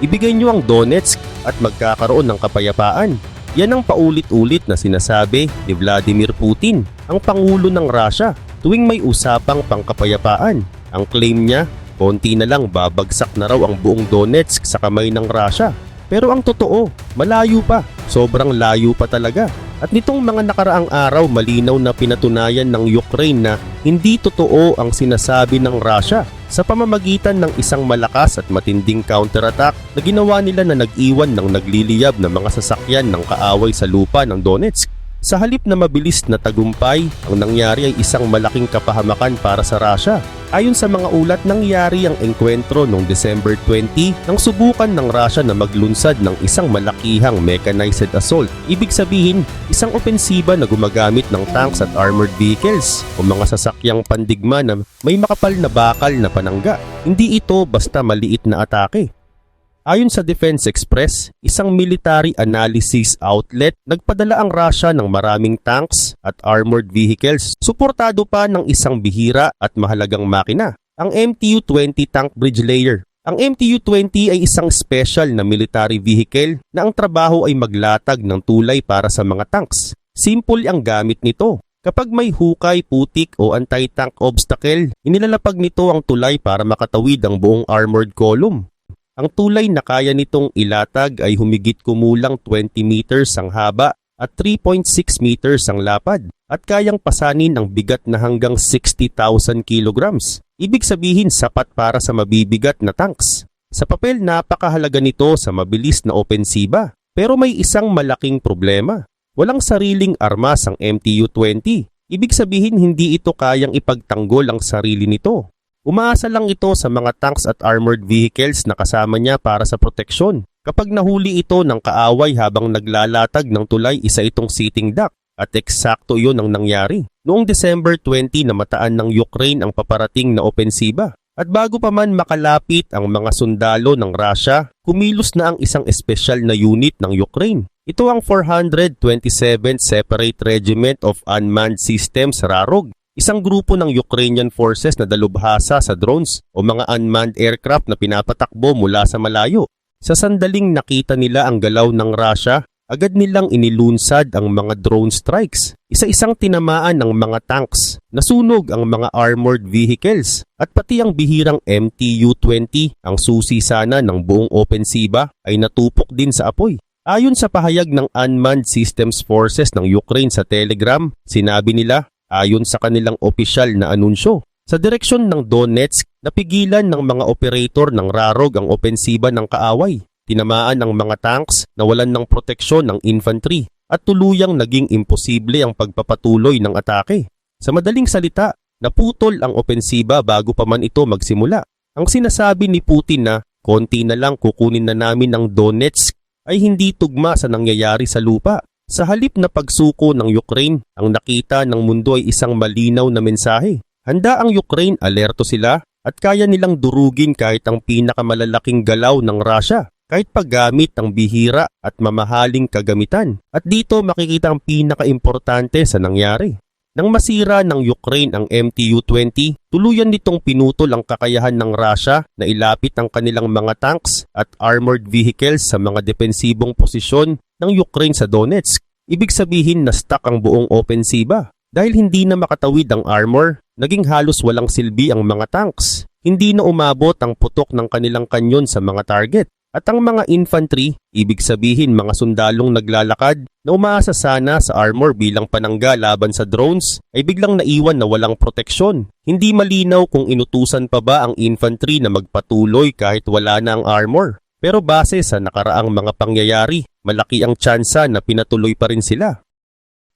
ibigay niyo ang Donetsk at magkakaroon ng kapayapaan. Yan ang paulit-ulit na sinasabi ni Vladimir Putin, ang Pangulo ng Russia, tuwing may usapang pangkapayapaan. Ang claim niya, konti na lang babagsak na raw ang buong Donetsk sa kamay ng Russia. Pero ang totoo, malayo pa, sobrang layo pa talaga. At nitong mga nakaraang araw, malinaw na pinatunayan ng Ukraine na hindi totoo ang sinasabi ng Russia sa pamamagitan ng isang malakas at matinding counterattack na ginawa nila na nag-iwan ng nagliliyab na mga sasakyan ng kaaway sa lupa ng Donetsk. Sa halip na mabilis na tagumpay, ang nangyari ay isang malaking kapahamakan para sa Russia. Ayon sa mga ulat, nangyari ang engkwentro noong December 20 nang subukan ng Russia na maglunsad ng isang malakihang mechanized assault. Ibig sabihin, isang opensiba na gumagamit ng tanks at armored vehicles o mga sasakyang pandigma na may makapal na bakal na panangga. Hindi ito basta maliit na atake. Ayon sa Defense Express, isang military analysis outlet, nagpadala ang Russia ng maraming tanks at armored vehicles, suportado pa ng isang bihira at mahalagang makina, ang MTU-20 tank bridge layer. Ang MTU-20 ay isang special na military vehicle na ang trabaho ay maglatag ng tulay para sa mga tanks. Simple ang gamit nito. Kapag may hukay, putik o anti-tank obstacle, inilalapag nito ang tulay para makatawid ang buong armored column. Ang tulay na kaya nitong ilatag ay humigit kumulang 20 meters ang haba at 3.6 meters ang lapad at kayang pasanin ang bigat na hanggang 60,000 kilograms. Ibig sabihin sapat para sa mabibigat na tanks. Sa papel, napakahalaga nito sa mabilis na opensiba. Pero may isang malaking problema. Walang sariling armas ang MTU-20. Ibig sabihin hindi ito kayang ipagtanggol ang sarili nito. Umaasa lang ito sa mga tanks at armored vehicles na kasama niya para sa proteksyon. Kapag nahuli ito ng kaaway habang naglalatag ng tulay, isa itong sitting duck. At eksakto iyon ang nangyari. Noong December 20, namataan ng Ukraine ang paparating na opensiba. At bago pa man makalapit ang mga sundalo ng Russia, kumilos na ang isang espesyal na unit ng Ukraine. Ito ang 427th Separate Regiment of Unmanned Systems Rarog. Isang grupo ng Ukrainian forces na dalubhasa sa drones o mga unmanned aircraft na pinapatakbo mula sa malayo. Sa sandaling nakita nila ang galaw ng Russia, agad nilang inilunsad ang mga drone strikes. Isa-isang tinamaan ng mga tanks, nasunog ang mga armored vehicles, at pati ang bihirang MTU-20, ang susi sana ng buong opensiba, ay natupok din sa apoy. Ayon sa pahayag ng Unmanned Systems Forces ng Ukraine sa Telegram, sinabi nila, ayon sa kanilang opisyal na anunsyo, sa direksyon ng Donetsk, napigilan ng mga operator ng Rarog ang opensiba ng kaaway. Tinamaan ang mga tanks, nawalan ng proteksyon ng infantry, at tuluyang naging imposible ang pagpapatuloy ng atake. Sa madaling salita, naputol ang opensiba bago pa man ito magsimula. Ang sinasabi ni Putin na, konti na lang kukunin na namin ang Donetsk, ay hindi tugma sa nangyayari sa lupa. Sa halip na pagsuko ng Ukraine, ang nakita ng mundo ay isang malinaw na mensahe. Handa ang Ukraine, alerto sila, at kaya nilang durugin kahit ang pinakamalalaking galaw ng Russia, kahit paggamit ang bihira at mamahaling kagamitan. At dito makikita ang pinakaimportante sa nangyari. Nang masira ng Ukraine ang MTU-20, tuluyan nitong pinutol ang kakayahan ng Russia na ilapit ang kanilang mga tanks at armored vehicles sa mga depensibong posisyon ng Ukraine sa Donetsk. Ibig sabihin na stuck ang buong opensiba. Dahil hindi na makatawid ang armor, naging halos walang silbi ang mga tanks. Hindi na umabot ang putok ng kanilang kanyon sa mga target. At ang mga infantry, ibig sabihin mga sundalong naglalakad na umaasa sana sa armor bilang panangga laban sa drones, ay biglang naiwan na walang proteksyon. Hindi malinaw kung inutusan pa ba ang infantry na magpatuloy kahit wala na ang armor. Pero base sa nakaraang mga pangyayari, malaki ang tsansa na pinatuloy pa rin sila.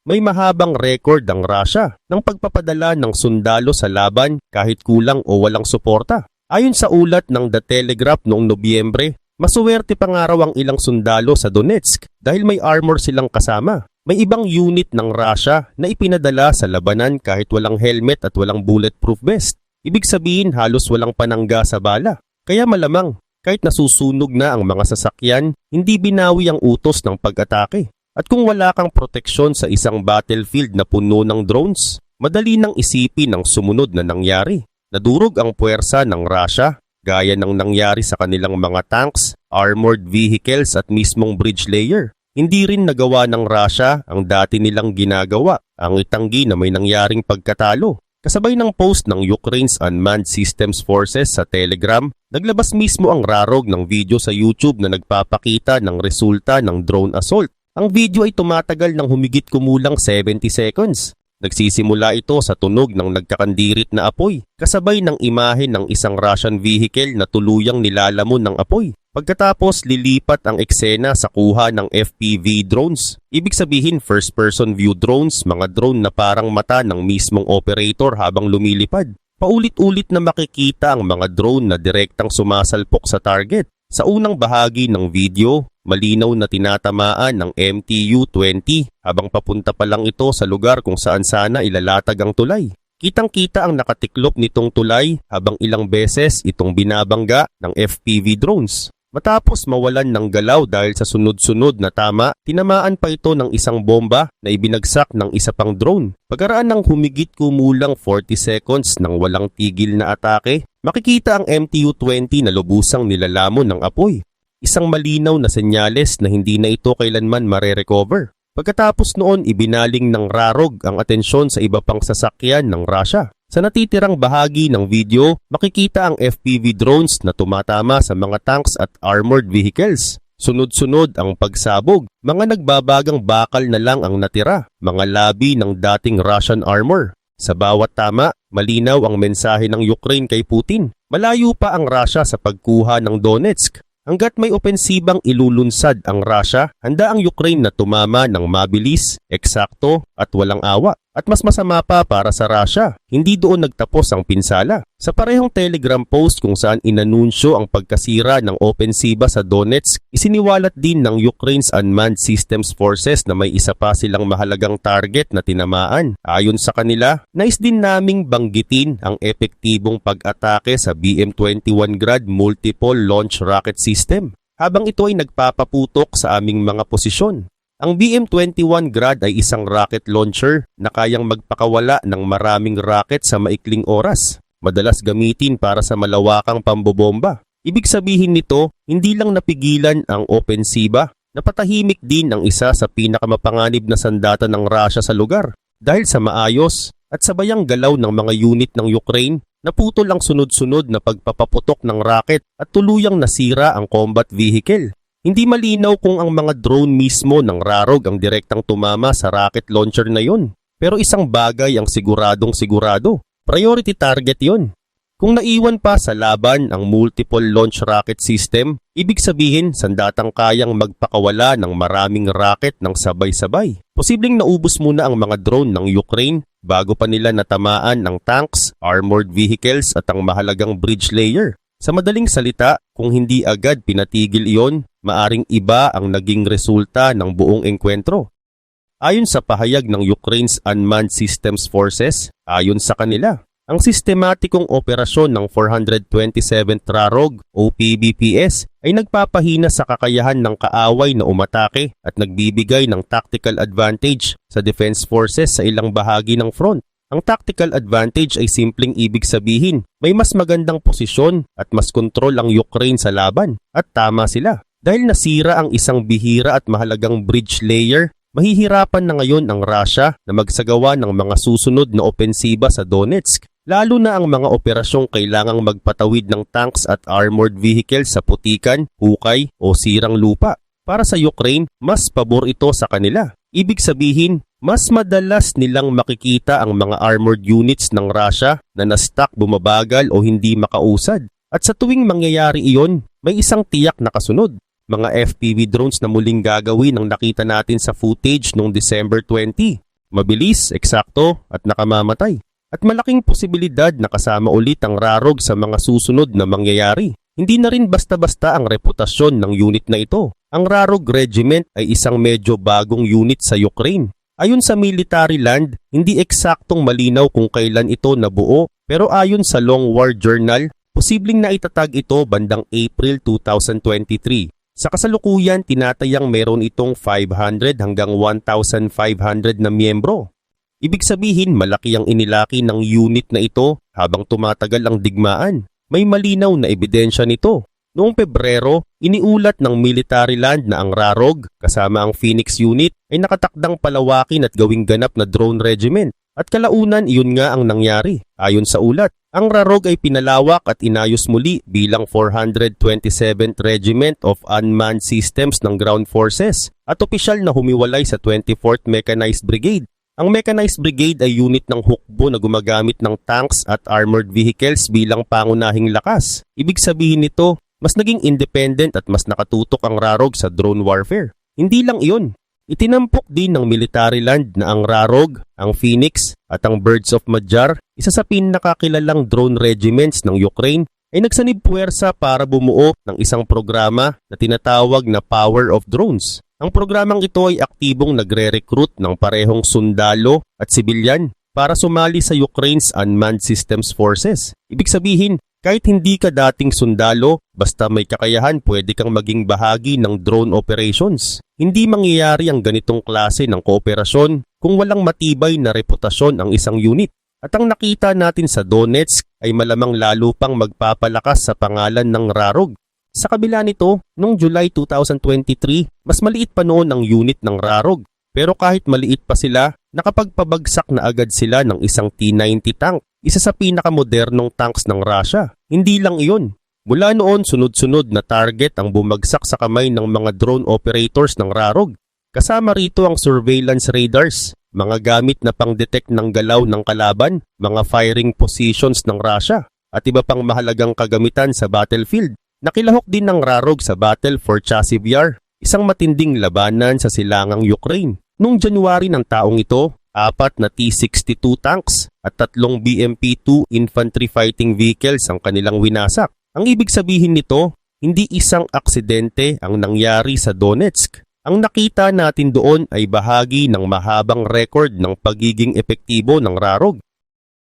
May mahabang record ang Russia ng pagpapadala ng sundalo sa laban kahit kulang o walang suporta. Ayon sa ulat ng The Telegraph noong Nobyembre, masuwerte pa nga raw ang ilang sundalo sa Donetsk dahil may armor silang kasama. May ibang unit ng Russia na ipinadala sa labanan kahit walang helmet at walang bulletproof vest. Ibig sabihin halos walang panangga sa bala. Kaya malamang, kahit nasusunog na ang mga sasakyan, hindi binawi ang utos ng pag-atake. At kung wala kang proteksyon sa isang battlefield na puno ng drones, madali nang isipin ang sumunod na nangyari. Nadurog ang puwersa ng Russia, gaya ng nangyari sa kanilang mga tanks, armored vehicles at mismong bridge layer. Hindi rin nagawa ng Russia ang dati nilang ginagawa, ang itanggi na may nangyaring pagkatalo. Kasabay ng post ng Ukraine's Unmanned Systems Forces sa Telegram, naglabas mismo ang rarog ng video sa YouTube na nagpapakita ng resulta ng drone assault. Ang video ay tumatagal ng humigit kumulang 70 seconds. Nagsisimula ito sa tunog ng nagkakandirit na apoy, kasabay ng imahe ng isang Russian vehicle na tuluyang nilalamon ng apoy. Pagkatapos lilipat ang eksena sa kuha ng FPV drones. Ibig sabihin first-person view drones, mga drone na parang mata ng mismong operator habang lumilipad. Paulit-ulit na makikita ang mga drone na direktang sumasalpok sa target. Sa unang bahagi ng video, malinaw na tinatamaan ng MTU-20 habang papunta pa lang ito sa lugar kung saan sana ilalatag ang tulay. Kitang-kita ang nakatiklop nitong tulay habang ilang beses itong binabangga ng FPV drones. Matapos mawalan ng galaw dahil sa sunod-sunod na tama, tinamaan pa ito ng isang bomba na ibinagsak ng isa pang drone. Pagkaraan ng humigit kumulang 40 seconds ng walang tigil na atake, makikita ang MTU-20 na lubusang nilalamon ng apoy. Isang malinaw na senyales na hindi na ito kailanman mare-recover. Pagkatapos noon, ibinaling ng rarog ang atensyon sa iba pang sasakyan ng Russia. Sa natitirang bahagi ng video, makikita ang FPV drones na tumatama sa mga tanks at armored vehicles. Sunod-sunod ang pagsabog, mga nagbabagang bakal na lang ang natira, mga labi ng dating Russian armor. Sa bawat tama, malinaw ang mensahe ng Ukraine kay Putin. Malayo pa ang Russia sa pagkuha ng Donetsk. Hanggat may opensibang ilulunsad ang Russia, handa ang Ukraine na tumama ng mabilis, eksakto at walang awa. At mas masama pa para sa Russia, hindi doon nagtapos ang pinsala. Sa parehong Telegram post kung saan inanunsyo ang pagkasira ng opensiba sa Donetsk, isiniwalat din ng Ukraine's Unmanned Systems Forces na may isa pa silang mahalagang target na tinamaan. Ayon sa kanila, nais din naming banggitin ang epektibong pag-atake sa BM-21 Grad Multiple Launch Rocket System habang ito ay nagpapaputok sa aming mga posisyon. Ang BM-21 Grad ay isang rocket launcher na kayang magpakawala ng maraming rocket sa maikling oras. Madalas gamitin para sa malawakang pambobomba. Ibig sabihin nito, hindi lang napigilan ang opensiba, napatahimik din ang isa sa pinakamapanganib na sandata ng Russia sa lugar. Dahil sa maayos at sabayang galaw ng mga unit ng Ukraine, naputol ang sunod-sunod na pagpapaputok ng rocket at tuluyang nasira ang combat vehicle. Hindi malinaw kung ang mga drone mismo ng rarog ang direktang tumama sa rocket launcher na yon. Pero isang bagay ang siguradong sigurado. Priority target yon. Kung naiwan pa sa laban ang multiple launch rocket system, ibig sabihin sandatang kayang magpakawala ng maraming rocket ng sabay-sabay. Posibleng naubos muna ang mga drone ng Ukraine bago pa nila natamaan ng tanks, armored vehicles at ang mahalagang bridge layer. Sa madaling salita, kung hindi agad pinatigil iyon, maaring iba ang naging resulta ng buong engkwentro. Ayon sa pahayag ng Ukraine's Unmanned Systems Forces, ayon sa kanila, ang sistematikong operasyon ng 427th Rarog o PBPS ay nagpapahina sa kakayahan ng kaaway na umatake at nagbibigay ng tactical advantage sa defense forces sa ilang bahagi ng front. Ang tactical advantage ay simpleng ibig sabihin, may mas magandang posisyon at mas kontrol ang Ukraine sa laban. At tama sila. Dahil nasira ang isang bihira at mahalagang bridge layer, mahihirapan na ngayon ang Russia na magsagawa ng mga susunod na opensiba sa Donetsk. Lalo na ang mga operasyong kailangang magpatawid ng tanks at armored vehicles sa putikan, hukay o sirang lupa. Para sa Ukraine, mas pabor ito sa kanila. Ibig sabihin, mas madalas nilang makikita ang mga armored units ng Russia na na-stuck bumabagal o hindi makausad. At sa tuwing mangyayari iyon, may isang tiyak na kasunod. Mga FPV drones na muling gagawin ang nakita natin sa footage noong December 20. Mabilis, eksakto at nakamamatay. At malaking posibilidad na kasama ulit ang rarog sa mga susunod na mangyayari. Hindi na rin basta-basta ang reputasyon ng unit na ito. Ang Rarog Regiment ay isang medyo bagong unit sa Ukraine. Ayon sa military land, hindi eksaktong malinaw kung kailan ito nabuo, pero ayon sa Long War Journal, posibleng naitatag ito bandang April 2023. Sa kasalukuyan, tinatayang meron itong 500 hanggang 1,500 na miyembro. Ibig sabihin, malaki ang inilaki ng unit na ito habang tumatagal ang digmaan. may malinaw na ebidensya nito. Noong Pebrero, iniulat ng military land na ang RAROG kasama ang Phoenix Unit ay nakatakdang palawakin at gawing ganap na drone regiment. At kalaunan iyon nga ang nangyari. Ayon sa ulat, ang RAROG ay pinalawak at inayos muli bilang 427th Regiment of Unmanned Systems ng Ground Forces at opisyal na humiwalay sa 24th Mechanized Brigade. Ang Mechanized Brigade ay unit ng hukbo na gumagamit ng tanks at armored vehicles bilang pangunahing lakas. Ibig sabihin nito, mas naging independent at mas nakatutok ang RAROG sa drone warfare. Hindi lang iyon. Itinampok din ng military land na ang RAROG, ang Phoenix at ang Birds of Madjar, isa sa pinakakilalang drone regiments ng Ukraine, ay nagsanib puwersa para bumuo ng isang programa na tinatawag na Power of Drones. Ang programang ito ay aktibong nagre-recruit ng parehong sundalo at sibilyan para sumali sa Ukraine's Unmanned Systems Forces. Ibig sabihin, kahit hindi ka dating sundalo, basta may kakayahan pwede kang maging bahagi ng drone operations. Hindi mangyayari ang ganitong klase ng kooperasyon kung walang matibay na reputasyon ang isang unit. At ang nakita natin sa Donetsk ay malamang lalo pang magpapalakas sa pangalan ng RAROG. Sa kabila nito, noong July 2023, mas maliit pa noon ang unit ng RAROG. Pero kahit maliit pa sila, nakapagpabagsak na agad sila ng isang T-90 tank, isa sa pinakamodernong tanks ng Russia. Hindi lang iyon. Mula noon, sunod-sunod na target ang bumagsak sa kamay ng mga drone operators ng RAROG. Kasama rito ang surveillance radars, mga gamit na pang-detect ng galaw ng kalaban, mga firing positions ng Russia, at iba pang mahalagang kagamitan sa battlefield. Nakilahok din ng RAROG sa Battle for Chasiv Yar, isang matinding labanan sa silangang Ukraine. Noong January ng taong ito, 4 na T-62 tanks at 3 BMP-2 infantry fighting vehicles ang kanilang winasak. Ang ibig sabihin nito, hindi isang aksidente ang nangyari sa Donetsk. Ang nakita natin doon ay bahagi ng mahabang record ng pagiging epektibo ng RAROG.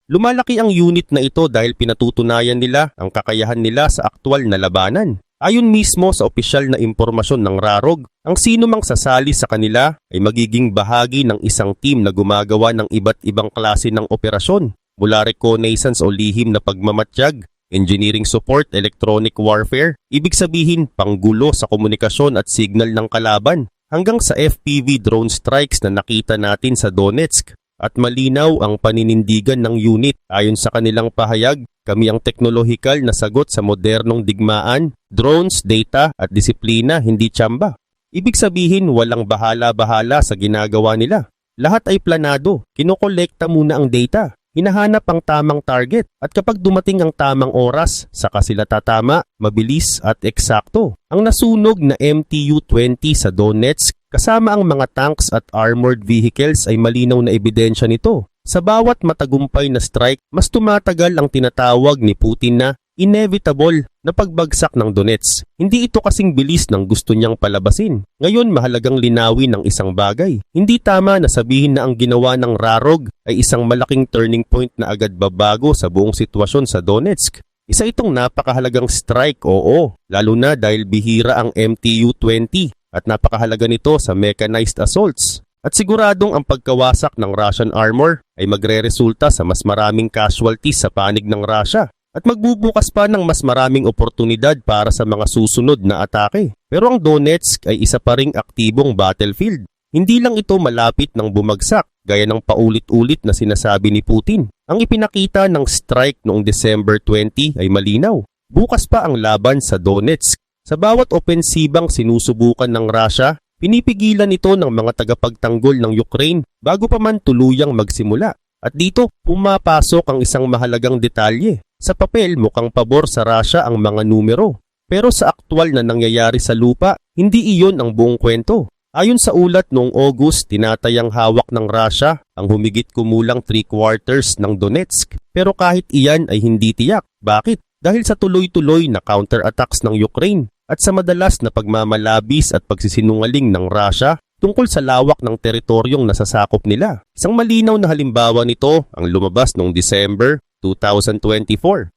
Lumalaki ang unit na ito dahil pinatutunayan nila ang kakayahan nila sa aktwal na labanan. Ayon mismo sa opisyal na impormasyon ng RAROG, ang sino mang sasali sa kanila ay magiging bahagi ng isang team na gumagawa ng iba't ibang klase ng operasyon, mula reconnaissance o lihim na pagmamatyag, engineering support, electronic warfare, ibig sabihin panggulo sa komunikasyon at signal ng kalaban, hanggang sa FPV drone strikes na nakita natin sa Donetsk. At malinaw ang paninindigan ng unit. Ayon sa kanilang pahayag, kami ang teknolohikal na sagot sa modernong digmaan, drones, data at disiplina, hindi tsamba. Ibig sabihin walang bahala-bahala sa ginagawa nila. Lahat ay planado, kinokolekta muna ang data, hinahanap ang tamang target at kapag dumating ang tamang oras, saka sila tatama, mabilis at eksakto. Ang nasunog na MTU-20 sa Donetsk kasama ang mga tanks at armored vehicles ay malinaw na ebidensya nito. Sa bawat matagumpay na strike, mas tumatagal ang tinatawag ni Putin na inevitable na pagbagsak ng Donetsk. Hindi ito kasing bilis ng gusto niyang palabasin. Ngayon mahalagang linawin ang isang bagay. Hindi tama na sabihin na ang ginawa ng RAROG ay isang malaking turning point na agad babago sa buong sitwasyon sa Donetsk. Isa itong napakahalagang strike, oo, lalo na dahil bihira ang MTU-20 at napakahalaga nito sa mechanized assaults. At siguradong ang pagkawasak ng Russian armor ay magre-resulta sa mas maraming casualties sa panig ng Russia at magbubukas pa ng mas maraming oportunidad para sa mga susunod na atake. Pero ang Donetsk ay isa pa ring aktibong battlefield. Hindi lang ito malapit ng bumagsak gaya ng paulit-ulit na sinasabi ni Putin. Ang ipinakita ng strike noong December 20 ay malinaw. Bukas pa ang laban sa Donetsk. Sa bawat opensibang sinusubukan ng Russia, pinipigilan ito ng mga tagapagtanggol ng Ukraine bago pa man tuluyang magsimula. At dito, pumapasok ang isang mahalagang detalye. Sa papel, mukhang pabor sa Russia ang mga numero. Pero sa aktwal na nangyayari sa lupa, hindi iyon ang buong kwento. Ayon sa ulat noong August, tinatayang hawak ng Russia ang humigit kumulang 3/4 ng Donetsk. Pero kahit iyan ay hindi tiyak. Bakit? Dahil sa tuloy-tuloy na counterattacks ng Ukraine at sa madalas na pagmamalabis at pagsisinungaling ng Russia tungkol sa lawak ng teritoryong nasasakop nila. Isang malinaw na halimbawa nito ang lumabas noong December 2024.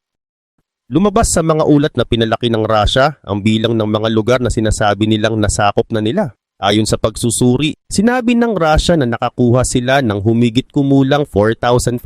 Lumabas sa mga ulat na pinalaki ng Russia ang bilang ng mga lugar na sinasabi nilang nasakop na nila. Ayon sa pagsusuri, sinabi ng Russia na nakakuha sila ng humigit kumulang 4,500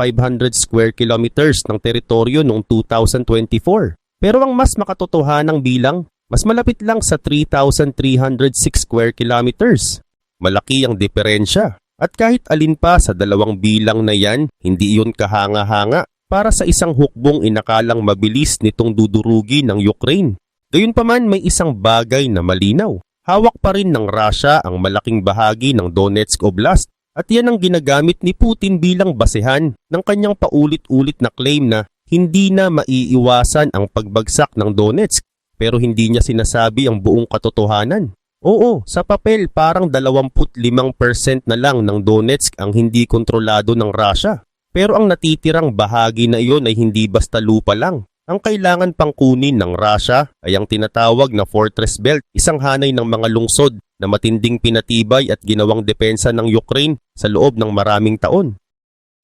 square kilometers ng teritoryo noong 2024. Pero ang mas makatotohanang bilang, mas malapit lang sa 3,306 square kilometers. Malaki ang diferensya. At kahit alin pa sa dalawang bilang na yan, hindi iyon kahanga-hanga para sa isang hukbong inakalang mabilis nitong dudurugi ng Ukraine. Gayunpaman may isang bagay na malinaw. Hawak pa rin ng Russia ang malaking bahagi ng Donetsk Oblast at yan ang ginagamit ni Putin bilang basehan ng kanyang paulit-ulit na claim na hindi na maiiwasan ang pagbagsak ng Donetsk pero hindi niya sinasabi ang buong katotohanan. Oo, sa papel parang 25% na lang ng Donetsk ang hindi kontrolado ng Russia. Pero ang natitirang bahagi na iyon ay hindi basta lupa lang. Ang kailangan pang kunin ng Russia ay ang tinatawag na Fortress Belt, isang hanay ng mga lungsod na matinding pinatibay at ginawang depensa ng Ukraine sa loob ng maraming taon.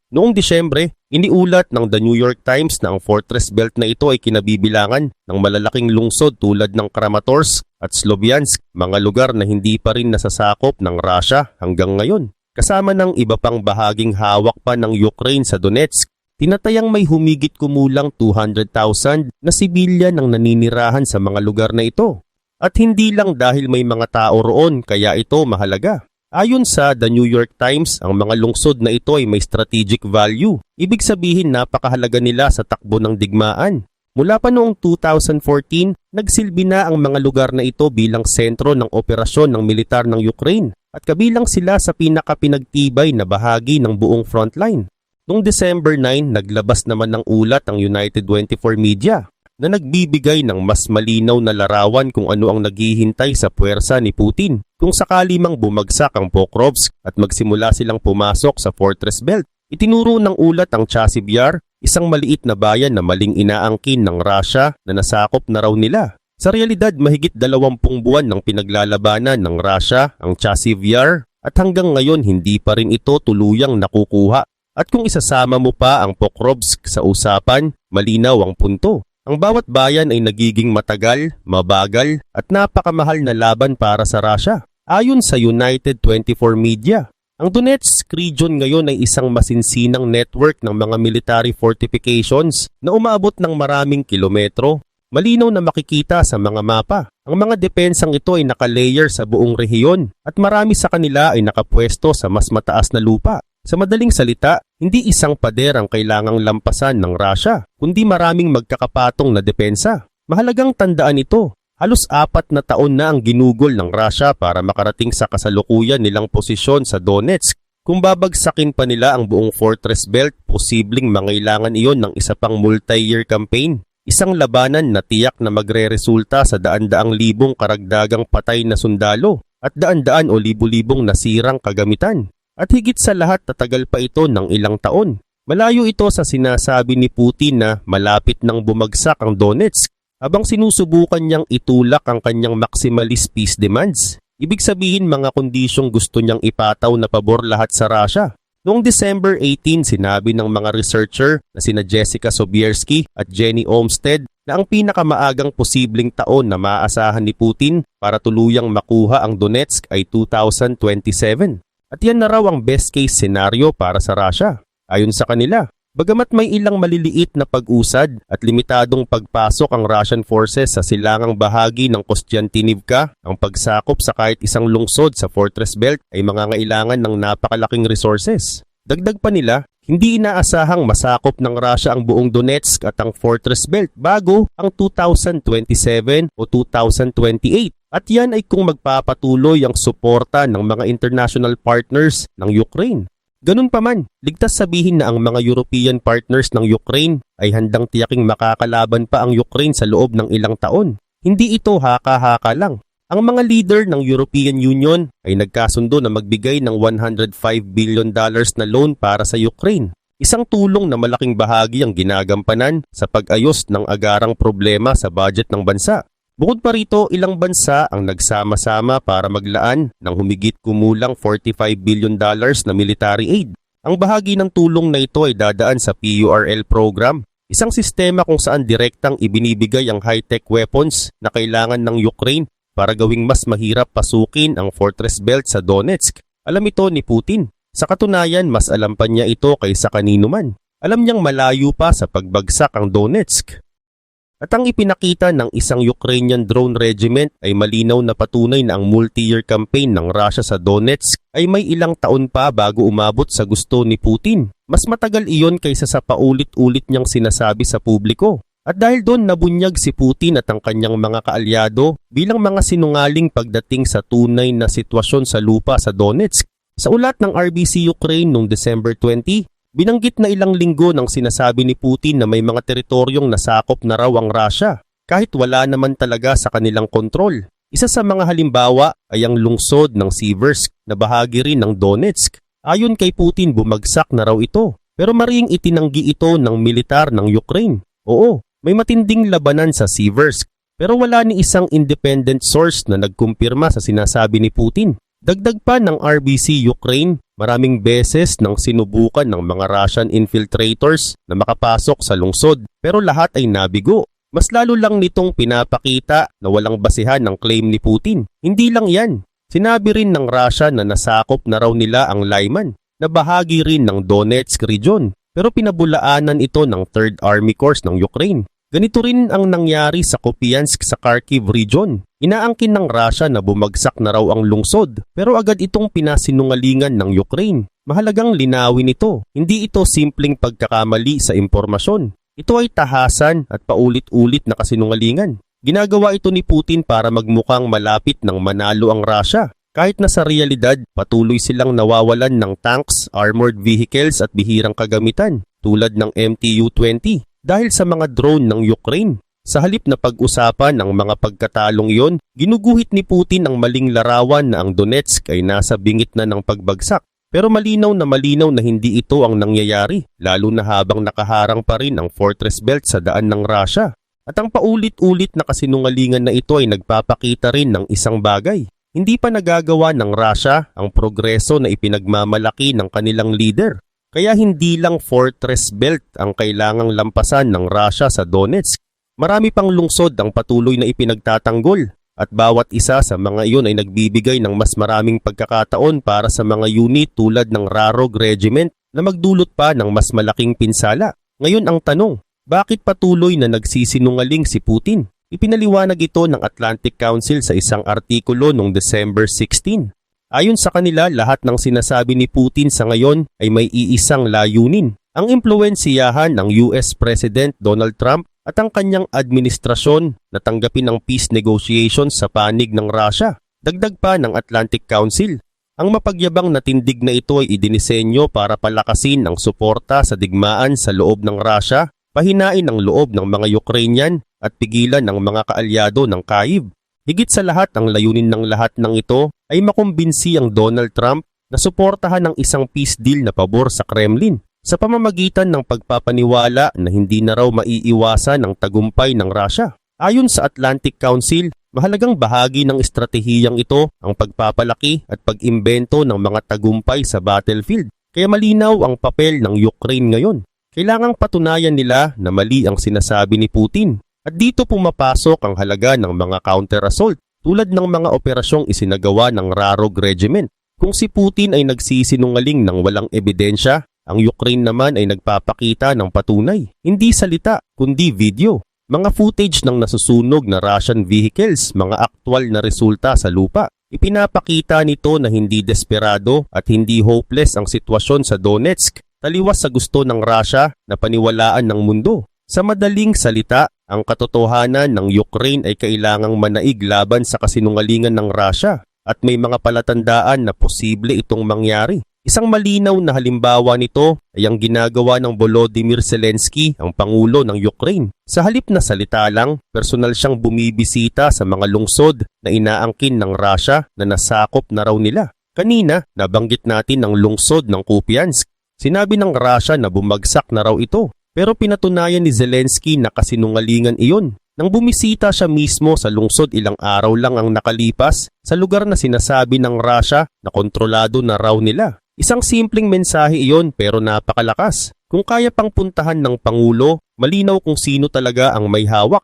Noong Disyembre, iniulat ng The New York Times na ang Fortress Belt na ito ay kinabibilangan ng malalaking lungsod tulad ng Kramatorsk at Sloviansk, mga lugar na hindi pa rin nasasakop ng Russia hanggang ngayon. Kasama ng iba pang bahaging hawak pa ng Ukraine sa Donetsk, tinatayang may humigit kumulang 200,000 na sibilyan ang naninirahan sa mga lugar na ito. At hindi lang dahil may mga tao roon kaya ito mahalaga. Ayon sa The New York Times, ang mga lungsod na ito ay may strategic value. Ibig sabihin napakahalaga nila sa takbo ng digmaan. Mula pa noong 2014, nagsilbi na ang mga lugar na ito bilang sentro ng operasyon ng militar ng Ukraine at kabilang sila sa pinakapinagtibay na bahagi ng buong frontline. Noong December 9, naglabas naman ng ulat ang United 24 Media na nagbibigay ng mas malinaw na larawan kung ano ang naghihintay sa puwersa ni Putin kung sakali mang bumagsak ang Pokrovsk at magsimula silang pumasok sa Fortress Belt. Itinuro ng ulat ang Chasiv Yar, isang maliit na bayan na maling inaangkin ng Russia na nasakop na raw nila. Sa realidad, mahigit 20 buwan ng pinaglalabanan ng Russia ang Chasiv Yar at hanggang ngayon hindi pa rin ito tuluyang nakukuha. At kung isasama mo pa ang Pokrovsk sa usapan, malinaw ang punto. Ang bawat bayan ay nagiging matagal, mabagal at napakamahal na laban para sa Russia. Ayon sa United 24 Media, ang Donetsk region ngayon ay isang masinsinang network ng mga military fortifications na umaabot ng maraming kilometro. Malinaw na makikita sa mga mapa. Ang mga depensang ito ay nakalayer sa buong rehiyon at marami sa kanila ay nakapwesto sa mas mataas na lupa. Sa madaling salita, hindi isang pader ang kailangang lampasan ng Russia, kundi maraming magkakapatong na depensa. Mahalagang tandaan ito. Halos 4 na taon na ang ginugol ng Russia para makarating sa kasalukuyan nilang posisyon sa Donetsk. Kung babagsakin pa nila ang buong Fortress Belt, posibleng mangailangan iyon ng isa pang multi-year campaign. Isang labanan na tiyak na magre-resulta sa daan-daang libong karagdagang patay na sundalo at daan-daan o libu-libong nasirang kagamitan. At higit sa lahat tatagal pa ito ng ilang taon. Malayo ito sa sinasabi ni Putin na malapit nang bumagsak ang Donetsk habang sinusubukan niyang itulak ang kanyang maximalist peace demands. Ibig sabihin mga kondisyong gusto niyang ipataw na pabor lahat sa Russia. Noong December 18, sinabi ng mga researcher na sina Jessica Sobieski at Jenny Olmsted na ang pinakamaagang posibleng taon na maaasahan ni Putin para tuluyang makuha ang Donetsk ay 2027. At yan na raw ang best case scenario para sa Russia. Ayon sa kanila, bagamat may ilang maliliit na pag-usad at limitadong pagpasok ang Russian forces sa silangang bahagi ng Kostiantynivka, ang pagsakop sa kahit isang lungsod sa Fortress Belt ay mangangailangan ng napakalaking resources. Dagdag pa nila, hindi inaasahang masakop ng Russia ang buong Donetsk at ang Fortress Belt bago ang 2027 o 2028. At yan ay kung magpapatuloy ang suporta ng mga international partners ng Ukraine. Ganun pa man, ligtas sabihin na ang mga European partners ng Ukraine ay handang tiyaking makakalaban pa ang Ukraine sa loob ng ilang taon. Hindi ito haka-haka lang. Ang mga leader ng European Union ay nagkasundo na magbigay ng $105 billion na loan para sa Ukraine. Isang tulong na malaking bahagi ang ginagampanan sa pag-ayos ng agarang problema sa budget ng bansa. Bukod pa rito, ilang bansa ang nagsama-sama para maglaan ng humigit kumulang $45 billion na military aid. Ang bahagi ng tulong na ito ay dadaan sa PURL program, isang sistema kung saan direktang ibinibigay ang high-tech weapons na kailangan ng Ukraine para gawing mas mahirap pasukin ang Fortress Belt sa Donetsk. Alam ito ni Putin. Sa katunayan, mas alam pa niya ito kaysa kanino man. Alam niyang malayo pa sa pagbagsak ang Donetsk. At ang ipinakita ng isang Ukrainian drone regiment ay malinaw na patunay na ang multi-year campaign ng Russia sa Donetsk ay may ilang taon pa bago umabot sa gusto ni Putin. Mas matagal iyon kaysa sa paulit-ulit niyang sinasabi sa publiko. At dahil doon nabunyag si Putin at ang kanyang mga kaalyado bilang mga sinungaling pagdating sa tunay na sitwasyon sa lupa sa Donetsk. Sa ulat ng RBC Ukraine noong December 20, binanggit na ilang linggo nang sinasabi ni Putin na may mga teritoryong nasakop na raw ang Russia kahit wala naman talaga sa kanilang kontrol. Isa sa mga halimbawa ay ang lungsod ng Siversk na bahagi rin ng Donetsk. Ayon kay Putin, bumagsak na raw ito, pero maring itinanggi ito ng militar ng Ukraine. Oo, may matinding labanan sa Siversk, pero wala ni isang independent source na nagkumpirma sa sinasabi ni Putin. Dagdag pa ng RBC Ukraine, maraming beses nang sinubukan ng mga Russian infiltrators na makapasok sa lungsod, pero lahat ay nabigo. Mas lalo lang nitong pinapakita na walang basihan ng claim ni Putin. Hindi lang yan. Sinabi rin ng Russia na nasakop na raw nila ang Lyman, na bahagi rin ng Donetsk region, pero pinabulaanan ito ng 3rd Army Corps ng Ukraine. Ganito rin ang nangyari sa Kupiansk sa Kharkiv region. Inaangkin ng Russia na bumagsak na raw ang lungsod, pero agad itong pinasinungalingan ng Ukraine. Mahalagang linawin ito. Hindi ito simpleng pagkakamali sa impormasyon. Ito ay tahasan at paulit-ulit na kasinungalingan. Ginagawa ito ni Putin para magmukhang malapit ng manalo ang Russia. Kahit na sa realidad, patuloy silang nawawalan ng tanks, armored vehicles at bihirang kagamitan tulad ng MTU-20 dahil sa mga drone ng Ukraine. Sa halip na pag-usapan ng mga pagkatalong iyon, ginuguhit ni Putin ang maling larawan na ang Donetsk ay nasa bingit na ng pagbagsak. Pero malinaw na hindi ito ang nangyayari, lalo na habang nakaharang pa rin ang fortress belt sa daan ng Russia. At ang paulit-ulit na kasinungalingan na ito ay nagpapakita rin ng isang bagay. Hindi pa nagagawa ng Russia ang progreso na ipinagmamalaki ng kanilang leader. Kaya hindi lang fortress belt ang kailangang lampasan ng Russia sa Donetsk. Marami pang lungsod ang patuloy na ipinagtatanggol at bawat isa sa mga iyon ay nagbibigay ng mas maraming pagkakataon para sa mga unit tulad ng Rarog Regiment na magdulot pa ng mas malaking pinsala. Ngayon ang tanong, bakit patuloy na nagsisinungaling si Putin? Ipinaliwanag ito ng Atlantic Council sa isang artikulo noong December 16. Ayon sa kanila, lahat ng sinasabi ni Putin sa ngayon ay may iisang layunin. Ang impluwensiyahan ng US President Donald Trump at ang kanyang administrasyon na tanggapin ang peace negotiations sa panig ng Russia. Dagdag pa ng Atlantic Council, ang mapagyabang na tindig na ito ay idinisenyo para palakasin ang suporta sa digmaan sa loob ng Russia, pahinain ang loob ng mga Ukrainian at pigilan ang mga kaalyado ng Kyiv. Higit sa lahat, ang layunin ng lahat ng ito ay makumbinsi ang Donald Trump na suportahan ang isang peace deal na pabor sa Kremlin sa pamamagitan ng pagpapaniwala na hindi na raw maiiwasan ang tagumpay ng Russia. Ayon sa Atlantic Council, mahalagang bahagi ng estratehiyang ito ang pagpapalaki at pag-imbento ng mga tagumpay sa battlefield. Kaya malinaw ang papel ng Ukraine ngayon. Kailangang patunayan nila na mali ang sinasabi ni Putin. At dito pumapasok ang halaga ng mga counter-assault tulad ng mga operasyong isinagawa ng Rarog Regiment. Kung si Putin ay nagsisinungaling ng walang ebidensya, ang Ukraine naman ay nagpapakita ng patunay, hindi salita kundi video. Mga footage ng nasusunog na Russian vehicles, mga aktwal na resulta sa lupa. Ipinapakita nito na hindi desperado at hindi hopeless ang sitwasyon sa Donetsk, taliwas sa gusto ng Russia na paniwalaan ng mundo. Sa madaling salita, ang katotohanan ng Ukraine ay kailangang manaig laban sa kasinungalingan ng Russia at may mga palatandaan na posible itong mangyari. Isang malinaw na halimbawa nito ay ang ginagawa ng Volodymyr Zelensky, ang Pangulo ng Ukraine. Sa halip na salita lang, personal siyang bumibisita sa mga lungsod na inaangkin ng Russia na nasakop na raw nila. Kanina, nabanggit natin ang lungsod ng Kupiansk. Sinabi ng Russia na bumagsak na raw ito. Pero pinatunayan ni Zelensky na kasinungalingan iyon. Nang bumisita siya mismo sa lungsod ilang araw lang ang nakalipas sa lugar na sinasabi ng Russia na kontrolado na raw nila. Isang simpleng mensahe iyon pero napakalakas. Kung kaya pang puntahan ng Pangulo, malinaw kung sino talaga ang may hawak.